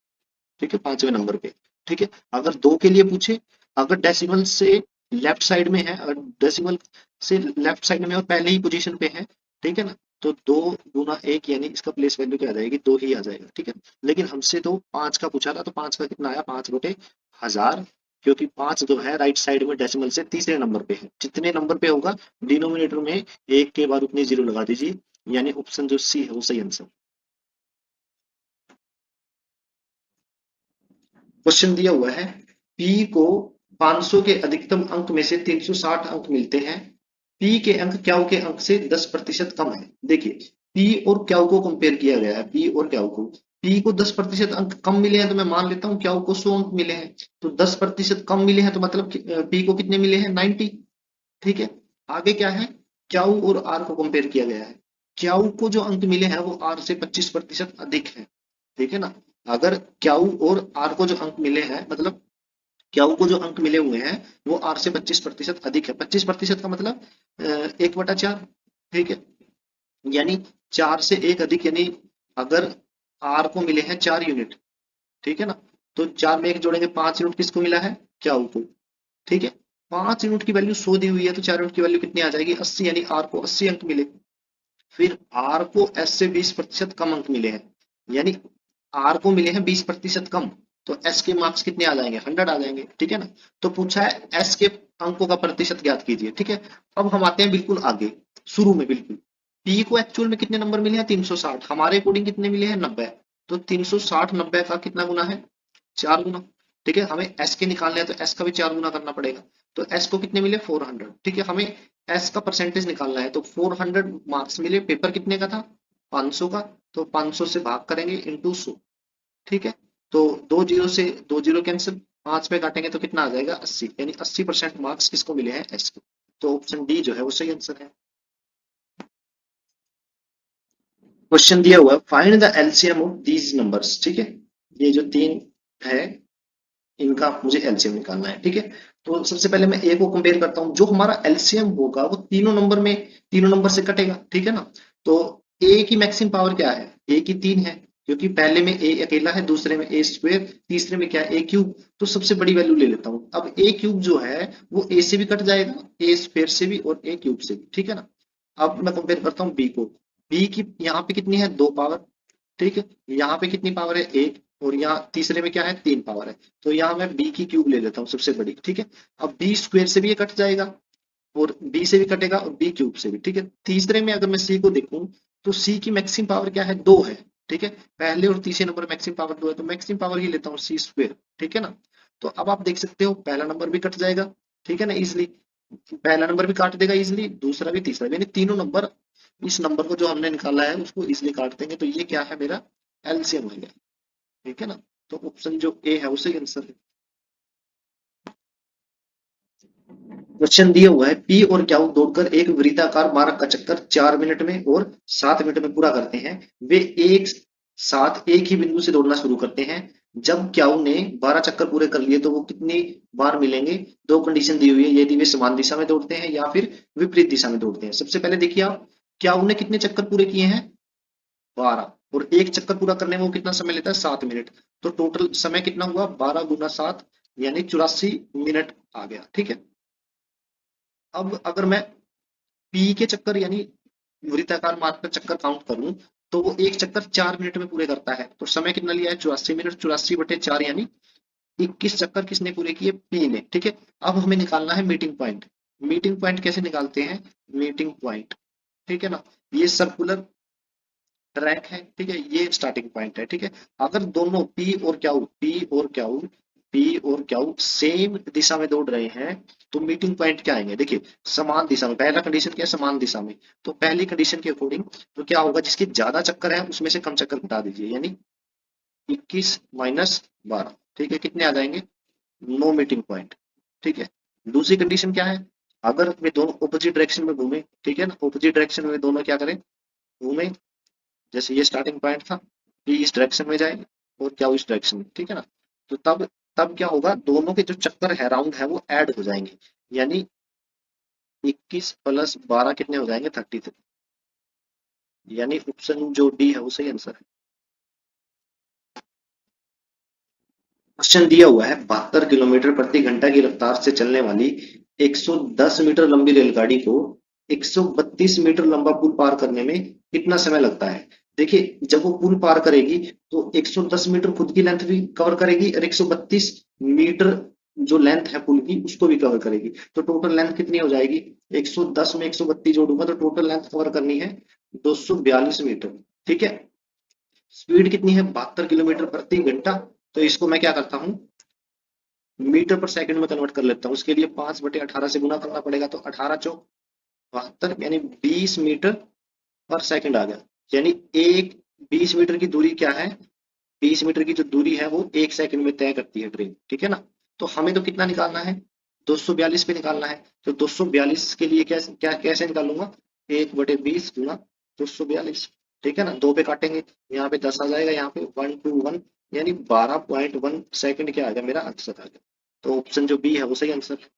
ठीक है, पांचवें नंबर पे। ठीक है, अगर 2 के लिए पूछे, अगर डेसिमल से लेफ्ट साइड में है, अगर डेसिमल से लेफ्ट साइड में और पहले ही पोजीशन पे है, ठीक है ना, तो 2 गुना 1 यानी इसका प्लेस वैल्यू क्या आ जाएगी? 2 ही आ जाएगा। ठीक है, लेकिन हमसे तो 5 का पूछा था, तो 5 का कितना आया? 5 बटे 1000। क्योंकि 5 जो है राइट साइड में डेसिमल से तीसरे नंबर पे है, जितने नंबर पे होगा डिनोमिनेटर में एक के बाद उतनी जीरो लगा दीजिए, यानी ऑप्शन जो सी है वो सही आंसर। क्वेश्चन दिया हुआ है, पी को 500 के अधिकतम अंक में से 360 अंक मिलते हैं। पी के अंक क्याऊ के अंक से 10% कम है। देखिए, पी और क्याऊ को कंपेयर किया गया है, पी और क्याऊ को। पी को 10% अंक कम मिले हैं, तो मैं मान लेता हूँ क्याऊ को 100 अंक मिले हैं। तो 10% कम मिले हैं, तो मतलब पी को कितने मिले हैं? 90। ठीक है, आगे क्या है? क्याऊ और आर को कंपेयर किया गया है। क्याऊ को जो अंक मिले हैं वो आर से 25% अधिक है। ठीक है ना? अगर क्याऊ और आर को जो अंक मिले हैं, मतलब क्याऊ को जो अंक मिले हुए हैं वो आर से 25% अधिक है। 25% का मतलब 1/4। ठीक है, यानी 4 से 1 अधिक, यानी अगर आर को मिले हैं 4 यूनिट, ठीक है ना, तो 4 में 1 जोड़ेंगे, 5 यूनिट किसको मिला है? क्याऊ को। ठीक है, 5 यूनिट की वैल्यू 100 दी हुई है, तो 4 यूनिट की वैल्यू कितनी आ जाएगी? 80, यानी आर को 80 अंक मिले। फिर आर को एस से 20% कम अंक मिले हैं, यानी आर को मिले हैं 20% कम, तो एस के मार्क्स कितने आ जाएंगे? 100 आ जाएंगे। ठीक है ना? तो पूछा है एस के अंकों का प्रतिशत ज्ञात कीजिए। ठीक है, अब हम आते हैं बिल्कुल आगे, शुरू में बिल्कुल। पी को एक्चुअल में कितने नंबर मिले हैं? 360। हमारे अकॉर्डिंग कितने मिले हैं? 90। तो 360 90 का कितना गुना है? 4 गुना। ठीक है, हमें एस के निकालने हैं तो एस का भी 4 गुना करना पड़ेगा। तो एस को कितने मिले? 400। ठीक है, हमें एस का परसेंटेज निकालना है, तो 400 मार्क्स मिले। पेपर कितने का था? 500 का। तो 500 से भाग करेंगे इंटू 100। ठीक है, तो दो जीरो से दो जीरो कैंसिल, 5 पे काटेंगे तो कितना आ जाएगा? 80, यानी 80% मार्क्स किसको मिले हैं? एस को। तो ऑप्शन डी जो है वो सही आंसर है। क्वेश्चन दिया हुआ है, find the LCM of these numbers. ठीक है, ये जो तीन है, इनका मुझे एलसीएम निकालना है। ठीक है, तो सबसे पहले मैं ए को कंपेयर करता हूँ। जो हमारा एलसीएम होगा वो तीनों नंबर से कटेगा। ठीक है ना, तो ए की मैक्सिमम पावर क्या है, ए की 3 है, क्योंकि पहले में ए अकेला है, दूसरे में ए स्क्वायर, तीसरे में क्या है, ए क्यूब। तो सबसे बड़ी वैल्यू ले लेता हूँ। अब ए क्यूब जो है वो ए से भी कट जाएगा, ए स्क्वायर से भी और ए क्यूब से भी। ठीक है ना, अब मैं कंपेयर करता हूँ बी को। बी की यहाँ पे कितनी है, 2 पावर। ठीक है, यहाँ पे कितनी पावर है, 1, और यहाँ तीसरे में क्या है, 3 पावर है। तो यहाँ मैं बी की क्यूब ले लेता हूँ सबसे बड़ी। ठीक है, अब बी स्क्वायर से भी ये कट जाएगा, और बी से भी कटेगा, और बी क्यूब से भी। ठीक है, तीसरे में अगर मैं सी को देखूं, तो सी की मैक्सिमम पावर क्या है, 2 है। ठीक है, पहले और तीसरे नंबर मैक्सिमम पावर 2 है, तो मैक्सिमम पावर ही लेता हूँ, सी स्क्वायर। ठीक है ना, तो अब आप देख सकते हो पहला नंबर भी कट जाएगा। ठीक है ना, इजिली पहला नंबर भी काट देगा इजिली, दूसरा भी, तीसरा भी, यानी तीनों नंबर इस नंबर को जो हमने निकाला है उसको इजिली काट देंगे। तो ये क्या है, मेरा एलसीएम हो गया। ठीक है ना, तो ऑप्शन जो ए है उसे आंसर है। क्वेश्चन दिया हुआ है, पी और क्यू दौड़कर एक वृत्ताकार मार्ग का चक्कर 4 मिनट में और 7 मिनट में पूरा करते हैं। वे एक साथ एक ही बिंदु से दौड़ना शुरू करते हैं। जब क्यू ने 12 चक्कर पूरे कर लिए तो वो कितनी बार मिलेंगे। दो कंडीशन दी हुई है, यदि वे समान दिशा में दौड़ते हैं या फिर विपरीत दिशा में दौड़ते हैं। सबसे पहले देखिए आप, क्यू ने कितने चक्कर पूरे किए हैं, 12, और एक चक्कर पूरा करने में वो कितना समय लेता है, 7 मिनट। तो टोटल समय कितना हुआ, 12 × 7, यानी 84 मिनट आ गया। ठीक है, अब अगर मैं पी के चक्कर यानी वृत्ताकार मार्ग का चक्कर काउंट करूं, तो वो एक चक्कर 4 मिनट में पूरे करता है। तो समय कितना लिया है, 84 मिनट, 84/4, यानी 21 चक्कर किसने पूरे किए, पी ने। ठीक है, अब हमें निकालना है मीटिंग पॉइंट। मीटिंग पॉइंट कैसे निकालते हैं, मीटिंग पॉइंट, ठीक है ना, ये सर्कुलर ट्रैक है। ठीक है, ये स्टार्टिंग पॉइंट है। ठीक है, अगर दोनों पी और क्यू सेम दिशा में दौड़ रहे हैं, तो मीटिंग पॉइंट क्या आएंगे, देखिए समान दिशा में। पहला कंडीशन क्या है, समान दिशा में। तो पहली कंडीशन के अकॉर्डिंग तो क्या होगा, जिसके ज्यादा चक्कर है उसमें से कम चक्कर घटा दीजिए, यानी 21 - 12। ठीक है, कितने आ जाएंगे, 9 मीटिंग पॉइंट। ठीक है, दूसरी कंडीशन क्या है, अगर वे दोनों ऑपोजिट डायरेक्शन में घूमे, ठीक है ना, ऑपोजिट डायरेक्शन में दोनों क्या करें, घूमे। जैसे ये स्टार्टिंग पॉइंट था, ये इस डायरेक्शन में जाए और क्या इस डायरेक्शन में। ठीक है ना, तो तब तब क्या होगा, दोनों के जो चक्कर है, राउंड है, वो ऐड हो जाएंगे, यानी 21 + 12 कितने हो जाएंगे, 33। यानी ऑप्शन जो डी है वो सही आंसर है। क्वेश्चन दिया हुआ है, 72 किलोमीटर प्रति घंटा की रफ्तार से चलने वाली 110 मीटर लंबी रेलगाड़ी को 132 मीटर लंबा पुल पार करने में कितना समय लगता है। देखिए, जब वो पुल पार करेगी तो 110 मीटर खुद की लेंथ भी कवर करेगी, और 132 मीटर जो लेंथ है पुल की उसको भी कवर करेगी। तो टोटल लेंथ कितनी हो जाएगी, 110 में 132 जोड़ूंगा तो टोटल लेंथ कवर करनी है 242 मीटर। ठीक है, स्पीड कितनी है, 72 किलोमीटर प्रति घंटा। तो इसको मैं क्या करता हूँ, मीटर पर सेकंड में कन्वर्ट कर लेता हूँ। उसके लिए 5/18 से गुना करना पड़ेगा, तो 18×4 = 72, यानी 20 मीटर पर सेकंड आ गया। यानी एक 20 मीटर की दूरी क्या है, 20 मीटर की जो दूरी है वो 1 सेकंड में तय करती है ट्रेन। ठीक है ना, तो हमें तो कितना निकालना है, 242 पे निकालना है। तो 242 के लिए कैसे कैसे निकालूंगा, 1/20 गुना 242। ठीक है ना, दो पे काटेंगे, यहाँ पे 10 आ जाएगा, यहाँ पे 121, यानी 12.1 सेकंड क्या आ गया, मेरा आंसर आ गया। तो ऑप्शन जो बी है वो सही आंसर है।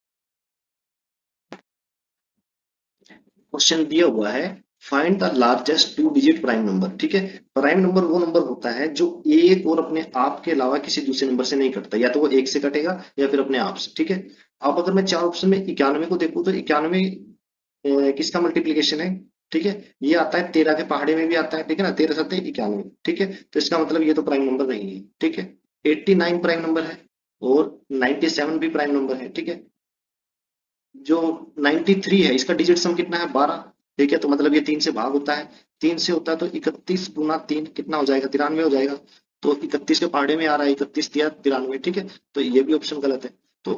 क्वेश्चन दिया हुआ है, find the largest 2 digit prime number. ठीक है, प्राइम नंबर वो नंबर होता है जो एक और अपने आप के अलावा किसी दूसरे नंबर से नहीं कटता, या तो वो एक से कटेगा या फिर अपने आप से। ठीक है, अब अगर मैं चार ऑप्शन में 91 को देखूं, तो 91 किसका मल्टीप्लीकेशन है, ठीक है, ये आता है 13 के पहाड़े में भी आता है। ठीक है ना, 13×7 = 91। ठीक है, तो इसका मतलब ये तो प्राइम नंबर नहीं है। ठीक है, 89 प्राइम नंबर है, और 97 भी प्राइम नंबर है। ठीक है, जो 93 है इसका डिजिट सम कितना है, 12। ठीक है, तो मतलब ये 3 से भाग होता है, 3 से होता है तो 31 × 3 कितना हो जाएगा, 93 हो जाएगा। तो 31 के पहाड़े में आ रहा है, 31×3 = 93। ठीक है, तो ये भी ऑप्शन गलत है। तो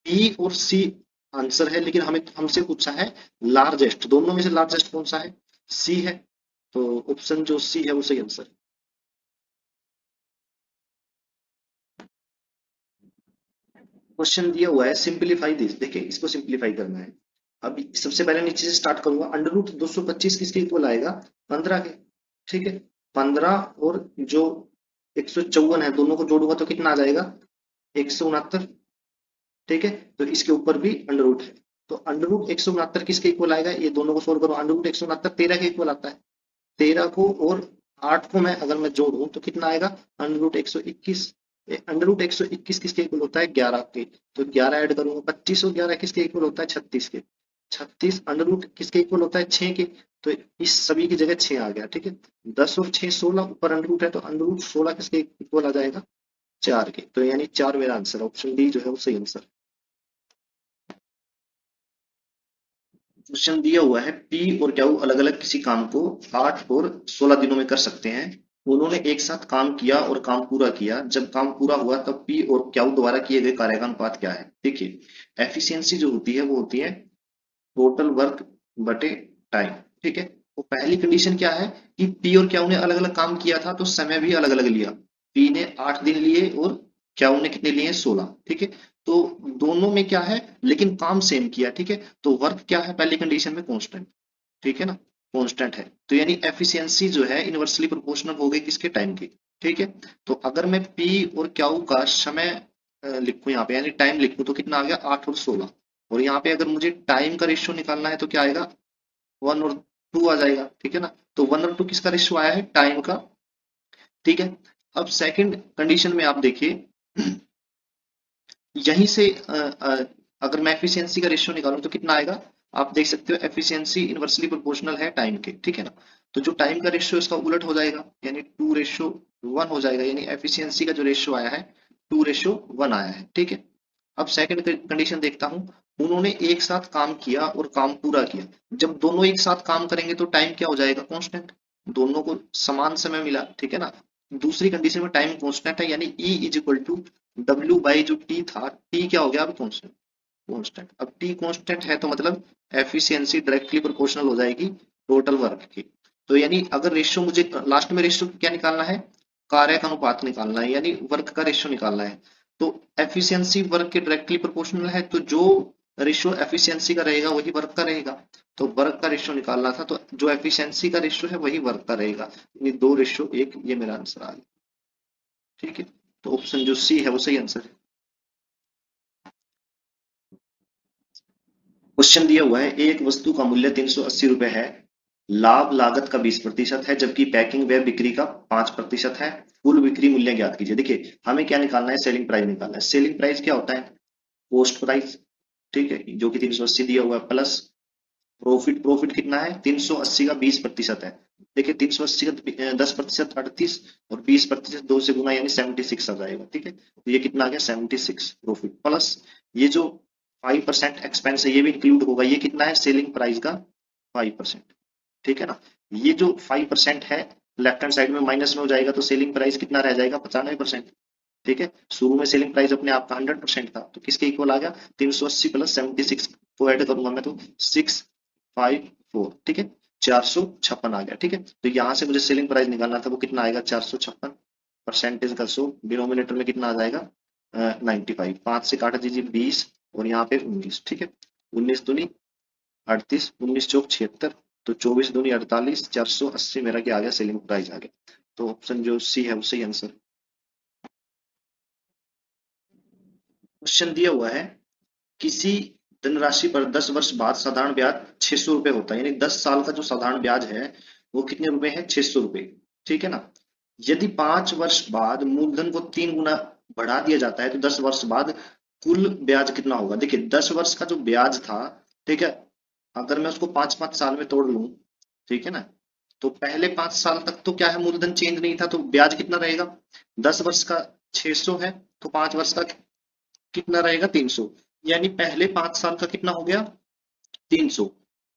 बी और सी आंसर है, लेकिन हमें हमसे पूछा है लार्जेस्ट, दोनों में से लार्जेस्ट कौन सा है, सी है। तो ऑप्शन जो सी है वो सही आंसर है। क्वेश्चन दिया हुआ है, सिंप्लीफाई दिस। देखिए, इसको सिंप्लीफाई करना है। अब सबसे पहले नीचे से स्टार्ट करूंगा। √225 किसके इक्वल आएगा, 15 के। ठीक है, 15 और जो 154 है, दोनों को जोड़ूंगा तो कितना आ जाएगा, 169, ठीक है। तो इसके ऊपर भी अंडर रूट है, तो अंडर रूट 169 किसके इक्वल आएगा, ये दोनों को सोल्व करो, अंडर रूट 169 13 के इक्वल आता है। 13 को और 8 को मैं अगर मैं जोड़ूं तो कितना आएगा, अंडर रूट 121। अंडर रूट 121 किसके इक्वल होता है, 11 के। तो 11 ऐड करूंगा 25, और 11 किसके इक्वल होता है, 36 के। 36 अंडर रूट किसके इक्वल होता है, 6 के। तो इस सभी की जगह 6 आ गया, ठीक है। 10 और 6 16, ऊपर अंडर रूट है तो अंडर रूट 16 किसके इक्वल आ जाएगा, 4 के। तो यानी 4 मेरा आंसर, ऑप्शन डी जो है वो सही आंसर। क्वेश्चन दिया हुआ है पी और क्यू अलग अलग किसी काम को 8 और 16 दिनों में कर सकते हैं। उन्होंने एक साथ काम किया और काम पूरा किया, जब काम पूरा हुआ तब पी और क्यू द्वारा किए गए कार्य का अनुपात क्या है। देखिए, एफिशिएंसी जो होती है वो होती है टोटल वर्क बटे टाइम, ठीक है। तो पहली कंडीशन क्या है कि पी और क्यू ने अलग अलग काम किया था, तो समय भी अलग अलग लिया। पी ने 8 दिन लिए और क्यू ने कितने लिए, 16, ठीक है। तो दोनों में क्या है, लेकिन काम सेम किया, ठीक है। तो वर्क क्या है पहली कंडीशन में, कांस्टेंट, ठीक है ना, कांस्टेंट है। तो यानी एफिशिएंसी जो है इनवर्सली प्रोपोर्शनल हो गई किसके, टाइम की, ठीक है। तो अगर मैं पी और क्यू का समय लिखूं यहाँ पे, यानी टाइम लिखूं, तो कितना आ गया, 8 और 16। और यहाँ पे अगर मुझे टाइम का रेशियो निकालना है तो क्या आएगा, 1 और 2 आ जाएगा, ठीक है ना। तो 1 और 2 किसका रेशियो आया है, टाइम का, ठीक है। अब सेकंड कंडीशन में आप देखिए, यहीं से अगर मैं एफिशिएंसी का रेशियो निकालूं तो कितना आएगा, आप देख सकते हो एफिशिएंसी इनवर्सली प्रोपोर्शनल है टाइम के, ठीक है ना। तो जो टाइम का रेशियो इसका उलट हो जाएगा, यानी 2:1 हो जाएगा, यानी एफिशिएंसी का जो रेशियो आया है 2:1 आया है, ठीक है। अब सेकंड कंडीशन देखता हूं, उन्होंने एक साथ काम किया और काम पूरा किया। जब दोनों एक साथ काम करेंगे तो टाइम क्या हो जाएगा, कांस्टेंट। दोनों को समान समय मिला, ठीक है ना। दूसरी कंडीशन में टाइम कांस्टेंट है, यानी E is equal to W by जो टी था, टी क्या हो गया अब, कांस्टेंट। कांस्टेंट, अब टी कांस्टेंट है तो मतलब एफिशिएंसी डायरेक्टली प्रोपोर्शनल हो जाएगी टोटल वर्क की। तो यानी अगर रेशियो मुझे लास्ट में रेशियो क्या निकालना है, कार्य का अनुपात निकालना है, यानी वर्क का रेशियो निकालना है। तो एफिशिएंसी वर्क के डायरेक्टली प्रोपोर्शनल है, तो जो रेशियो एफिशिएंसी का रहेगा वही वर्क का रहेगा। तो वर्क का रेशियो निकालना था, तो जो एफिशिएंसी का रेशियो है वही वर्क का रहेगा, यानी 2:1, ये मेरा आंसर आ गया, ठीक है। तो ऑप्शन जो सी है वो सही आंसर है। क्वेश्चन दिया हुआ है, एक वस्तु का मूल्य 380 रुपए है, लाभ लागत का 20% है, जबकि पैकिंग व बिक्री का 5% है। कुल बिक्री मूल्य ज्ञात कीजिए। देखिए, हमें क्या निकालना है, सेलिंग प्राइस निकालना है। सेलिंग प्राइस क्या होता है, पोस्ट प्राइस, ठीक है, जो कि 380 दिया हुआ है, प्लस प्रॉफिट। प्रॉफिट कितना है, 380 का 20% है। देखिए, 380 का 10% 38, और 20% 2 से गुना यानी 76 आ जाएगा, ठीक है। तो ये कितना आ गया, 76 प्रॉफिट, प्लस ये जो 5% एक्सपेंस है ये भी इंक्लूड होगा, ये कितना है, सेलिंग प्राइस का 5%, ठीक है ना। ये जो 5% है लेफ्ट हैंड साइड में माइनस में हो जाएगा, तो सेलिंग प्राइस कितना रह जाएगा, 95%, ठीक है। शुरू में सेलिंग प्राइस अपने आप का 100% था, तो किसके इक्वल आ गया, 380 प्लस 76 को ऐड करूंगा मैं तो 654, ठीक है, 456 आ गया, ठीक है। तो यहाँ से मुझे सेलिंग प्राइस निकालना था, वो कितना आएगा, 456, परसेंटेज का 100, डिनोमिनेटर में कितना आ जाएगा, 95, 5 से काट दीजिए 20, और यहाँ पे 19, ठीक है। 19 दूनी 38, 19 चौक 76, तो 24 दूनी 48, 480 मेरा क्या आ गया, सेलिंग प्राइस आ गया। तो ऑप्शन जो सी है वो सही आंसर। क्वेश्चन दिया हुआ है, किसी धनराशि पर 10 वर्ष बाद साधारण ब्याज 600 रुपए होता है, यानी 10 साल का जो साधारण ब्याज है वो कितने रुपए है, 600 रुपए, ठीक है ना। यदि 5 वर्ष बाद मूलधन को 3 गुना बढ़ा दिया जाता है तो 10 वर्ष बाद कुल ब्याज कितना होगा। देखिए, 10 वर्ष का जो ब्याज था, ठीक है, अगर मैं उसको 5-5 साल में तोड़ लूं, ठीक है ना, तो पहले 5 साल तक तो क्या है, मूलधन चेंज नहीं था, तो ब्याज कितना रहेगा, 10 वर्ष का 600 है, तो 5 वर्ष का कितना रहेगा, 300। यानी पहले 5 साल का कितना हो गया, 300।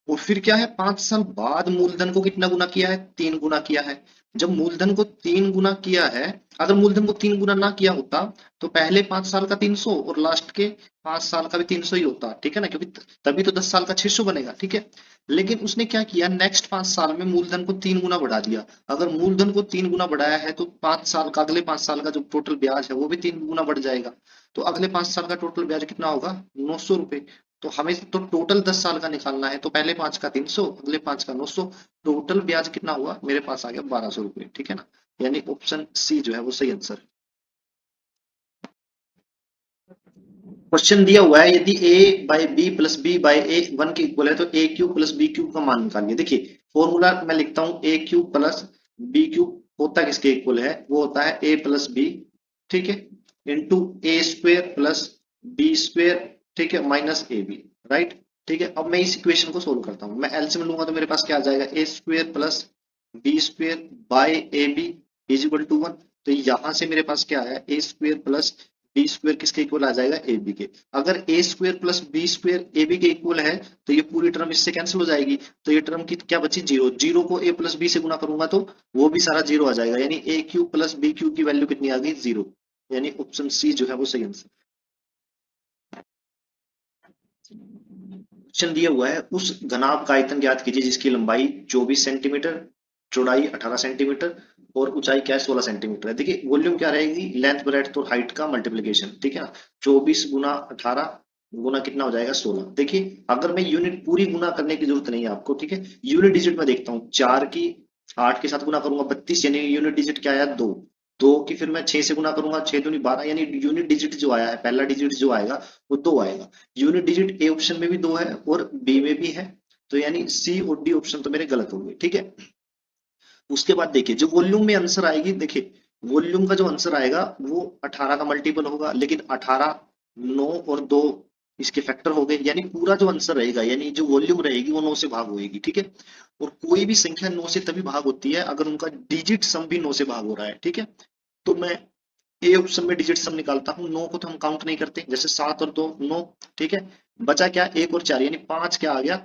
और फिर क्या है, 5 साल बाद मूलधन को कितना गुना किया है, 3 गुना किया है। जब मूलधन को 3 गुना किया है, अगर मूलधन को 3 गुना ना किया होता तो पहले 5 साल का 300 और लास्ट के 5 साल का भी 300 ही होता, ठीक है ना, क्योंकि तभी तो 10 साल का 600 बनेगा, ठीक है। लेकिन उसने क्या किया, नेक्स्ट 5 साल में मूलधन को 3 गुना बढ़ा दिया। अगर मूलधन को 3 गुना बढ़ाया है तो 5 साल का, अगले 5 साल का जो टोटल ब्याज है वो भी 3 गुना बढ़ जाएगा। तो अगले 5 साल का टोटल ब्याज कितना होगा, 900 रुपए। तो हमें तो टोटल 10 साल का निकालना है, तो पहले 5 का 300, अगले 5 का 900, टोटल ब्याज कितना हुआ, मेरे पास आ गया 1200 रुपए, ठीक है ना। यानी ऑप्शन सी जो है वो सही आंसर है। क्वेश्चन दिया हुआ है यदि a by B plus B by A one के इक्वल है तो A cube plus B cube का मान निकालिए। देखिए फॉर्मूला मैं लिखता हूँ A cube plus B cube होता किसके इक्वल है, वो होता है ए प्लस बी, ठीक है, इंटू ए स्क्वेयर प्लस बी स्क्वेयर, ठीक है, माइनस ए बी, राइट। ठीक है, अब मैं इस इक्वेशन को सोल्व करता हूँ, मैं एलसीएम लूंगा तो मेरे पास क्या आ जाएगा, A square plus B square by A B is equal to one. तो यहां से मेरे पास क्या है, A square plus B square किसके इक्वल आ जाएगा, ए बी के। अगर A square plus B square A B के इक्वल है तो ये पूरी टर्म इससे कैंसिल हो जाएगी, तो ये टर्म की क्या बची, जीरो। जीरो को ए प्लस बी से गुना करूंगा तो वो भी सारा जीरो आ जाएगा, यानी ए क्यूब प्लस बी क्यूब की वैल्यू कितनी आ गई, जीरो। यानी ऑप्शन सी जो है वो सही आंसर। क्वेश्चन दिया हुआ है उस घनाभ का आयतन ज्ञात कीजिए जिसकी लंबाई 24 सेंटीमीटर, चौड़ाई 18 सेंटीमीटर और ऊंचाई क्या है 16 सेंटीमीटर है। देखिए वॉल्यूम क्या रहेगी, लेंथ ब्रेड्थ और हाइट का मल्टीप्लीकेशन, ठीक है ना। 24 गुना 18 गुना कितना हो जाएगा 16। देखिए अगर मैं यूनिट पूरी गुना करने की जरूरत नहीं है आपको, ठीक है, यूनिट डिजिट में देखता हूँ, 4 की 8 के साथ गुना करूंगा 32, यानी यूनिट डिजिट क्या आया 2। 2 की फिर मैं 6 से गुना करूंगा, 6 दूनी 12, यानी यूनिट डिजिट जो आया है, पहला डिजिट जो आएगा वो 2 आएगा। यूनिट डिजिट ए ऑप्शन में भी 2 है और बी में भी है, तो यानी सी और डी ऑप्शन तो मेरे गलत होंगे, ठीक है। उसके बाद देखिए जो वॉल्यूम में आंसर आएगी, देखिए वॉल्यूम का जो आंसर आएगा वो 18 का मल्टीपल होगा, लेकिन 18 9 और 2 इसके फैक्टर हो गए, यानी पूरा जो आंसर रहेगा, यानी जो वॉल्यूम रहेगी वो 9 से भाग होएगी, ठीक है। और कोई भी संख्या 9 से तभी भाग होती है अगर उनका डिजिट सम भी 9 से भाग हो रहा है, ठीक है। तो मैं ए ऑप्शन में डिजिट सम निकालता हूँ, 9 को तो हम काउंट नहीं करते, जैसे 7 और 2 9, ठीक है। बचा क्या, 1 और 4, यानी 5 क्या आ गया,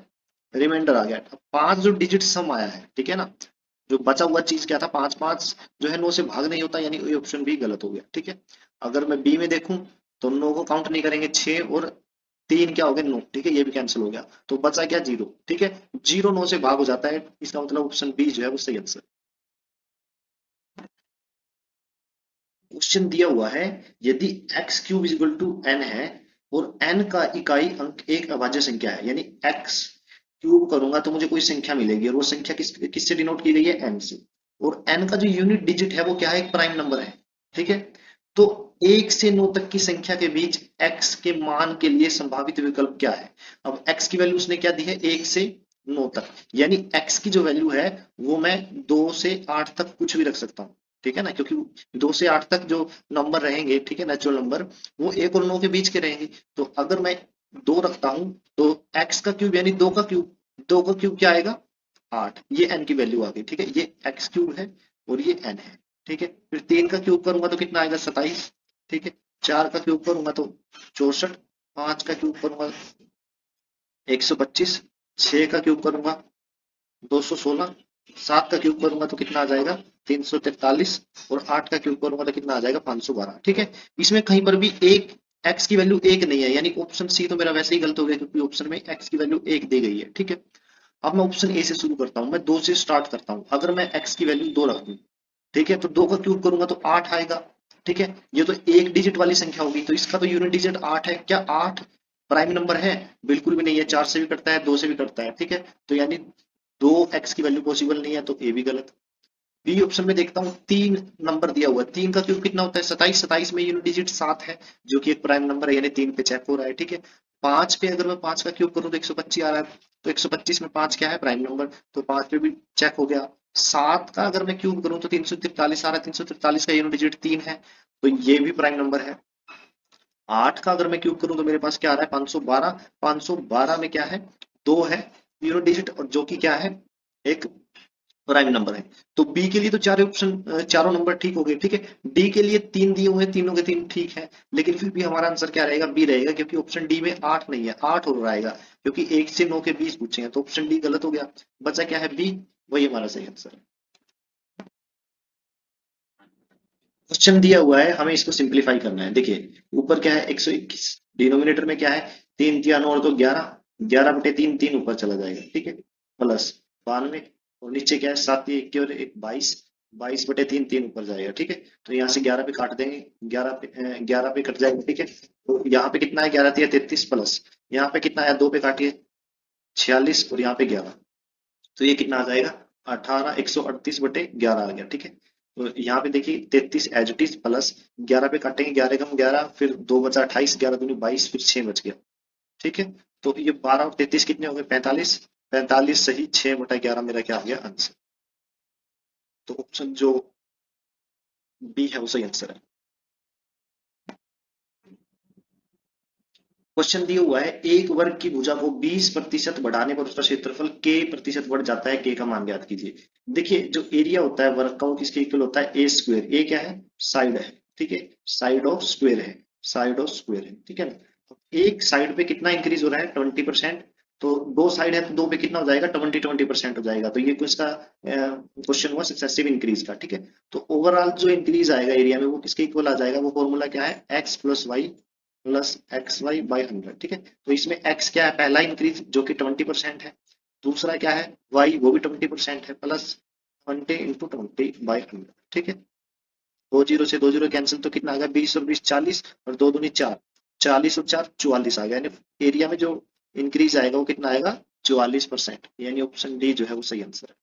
रिमाइंडर आ गया। अब 5 जो डिजिट सम आया है, ठीक है ना, जो बचा हुआ चीज क्या था, 5 5 जो है 9 से भाग नहीं होता, यानी ये ऑप्शन भी गलत हो गया, ठीक है। अगर मैं बी में देखूं तो 9 को काउंट नहीं करेंगे, 6 और 3 क्या हो गया 9, ठीक है, ये भी कैंसिल हो गया, तो बचा क्या, जीरो, ठीक है। जीरो 9 से भाग हो जाता है, इसका मतलब ऑप्शन बी जो है वो सही आंसर। क्वेश्चन दिया हुआ है यदि X cube is equal to N है और एन का इकाई अंक एक अभाज्य संख्या है, यानी एक्स क्यूब करूंगा तो मुझे कोई संख्या मिलेगी और वो संख्या किससे डिनोट की गई है, एन से। और एन का जो यूनिट डिजिट है वो क्या है, एक प्राइम नंबर है, ठीक है। तो 1 से 9 तक की संख्या के बीच एक्स के मान के लिए संभावित विकल्प क्या है। अब एक्स की वैल्यू उसने क्या दी है, 1 से 9 तक, यानी एक्स की जो वैल्यू है वो मैं 2 से 8 तक कुछ भी रख सकता हूँ, ठीक है ना, क्योंकि 2 से 8 तक जो नंबर रहेंगे, ठीक है, नेचुरल नंबर, वो 1 और 9 के बीच के रहेंगे। तो अगर मैं 2 रखता हूं तो एक्स का क्यूब यानी 2 का क्यूब, 2 का क्यूब क्या आएगा, 8, ये एन की वैल्यू आ गई, ठीक है, ये एक्स क्यूब है और ये एन है, ठीक है। फिर 3 का क्यूब करूंगा तो कितना आएगा, 27, ठीक है। 4 का क्यूब करूंगा तो 64, 5 का क्यूब करूंगा 125, 6 का क्यूब करूंगा 216, 7 का क्यूब करूंगा तो कितना आ जाएगा 343 और 8 का क्यूब करूंगा तो कितना आ जाएगा 512, ठीक है। इसमें कहीं पर भी एक एक्स की वैल्यू एक नहीं है, यानी ऑप्शन सी तो मेरा वैसे ही गलत हो गया क्योंकि ऑप्शन में एक्स की वैल्यू एक दी गई है, ठीक है। अब मैं ऑप्शन ए से शुरू करता हूं, मैं 2 से स्टार्ट करता हूं। अगर मैं एक्स की वैल्यू 2 रख दूं, ठीक है, तो 2 का क्यूब करूंगा तो 8 आएगा, ठीक है। ये तो एक डिजिट वाली संख्या होगी, तो इसका तो यूनिट डिजिट 8 है। क्या 8 प्राइम नंबर है, बिल्कुल भी नहीं है, 4 से भी कटता है, 2 से भी कटता है, ठीक है। तो यानी 2 एक्स की वैल्यू पॉसिबल नहीं है, तो ए भी गलत। बी ऑप्शन में देखता हूँ 3 नंबर दिया हुआ है, 3 का क्यूब कितना होता है 27, 27 में यूनिट डिजिट 7 है जो कि एक प्राइम नंबर है, यानी 3 पे चेक हो रहा है, ठीक है। 5 पे अगर मैं 5 का क्यूब करूँ तो 125 आ रहा है, तो 125 में 5 क्या है, प्राइम नंबर, तो 5 पे भी चेक हो गया। 7 का अगर मैं क्यूब करूँ तो 343 आ रहा है, 343 का यूनिट डिजिट 3 है, तो ये भी प्राइम नंबर है। 8 का अगर मैं क्यूब करूं तो मेरे पास क्या आ रहा है 512, 512 में क्या है, 2 है यूनिट डिजिट, और जो कि क्या है, एक प्राइम नंबर है। तो बी के लिए तो चारों ऑप्शन, चारों नंबर ठीक हो गए, ठीक है। डी के लिए 3 दिए हुए हैं, तीनों के 3 ठीक है, लेकिन फिर भी हमारा आंसर क्या रहेगा, बी रहेगा, क्योंकि ऑप्शन डी में 8 नहीं है, 8 और आएगा, क्योंकि 1 से 9 के बीच पूछे हैं, तो ऑप्शन डी गलत हो गया। बचा क्या है, बी, वही हमारा सही आंसर है। क्वेश्चन दिया हुआ है, हमें इसको सिंप्लीफाई करना है। देखिए ऊपर क्या है 121, डिनोमिनेटर में क्या है 3 3 और तो 11, 11/3, 3 ऊपर चला जाएगा, ठीक है, प्लस 92, और नीचे क्या है 7 1 और 1 22, 22/3, 3 ऊपर जाएगा, ठीक है। तो यहाँ से 11 पे काट देंगे, 11 पे कट जाएगा, ठीक है। तो यहाँ पे कितना है, 11 3 33 प्लस यहाँ पे कितना है, 2 पे काटिए 46 और यहाँ पे 11, तो ये कितना आ जाएगा 18, 138/11 आ गया, ठीक है। तो यहाँ पे देखिए 33 एज इट इज प्लस 11 पे काटेंगे, 11 कम 11, फिर 2 बचा 28, 11 दूनी 22, फिर 6 बच गया। ठीक है, तो ये 12 और 33 कितने हो गए? 45। 45 सही, 6/11 मेरा क्या आ गया आंसर। तो ऑप्शन जो बी है वो सही आंसर है। क्वेश्चन दिया हुआ है एक वर्ग की भुजा को 20% बढ़ाने पर उसका क्षेत्रफल k प्रतिशत बढ़ जाता है, k का मान ज्ञात कीजिए। देखिए जो एरिया होता है वर्ग का वो किसके इक्वल होता है? ए स्क्वायर। ए क्या है? साइड है। ठीक है, साइड ऑफ स्क्वायर है, साइड ऑफ स्क्वायर है। ठीक है ना, तो एक साइड पे कितना इंक्रीज हो रहा है? 20%। तो दो साइड है तो दो पे कितना हो जाएगा? 20% हो जाएगा। तो ये किसका क्वेश्चन हुआ? सक्सेसिव इंक्रीज का। ठीक है, तो ओवरऑल जो इंक्रीज आएगा एरिया में वो किसके इक्वल आ जाएगा? वो फॉर्मूला क्या है? X plus Y plus X Y by 100। ठीक है, तो इसमें एक्स क्या है? पहला इंक्रीज जो कि 20% है। दूसरा क्या है? वाई, वो भी 20% है, प्लस 20 × 20 बाई 100। ठीक है, दो जीरो से दो जीरो कैंसिल, तो कितना आ गया? 20 और 20 40, और दो दूनी 4, 40 और 4 44 आ गया। यानी एरिया में जो इंक्रीज आएगा वो कितना आएगा? 44%। यानी ऑप्शन डी जो है वो सही आंसर है।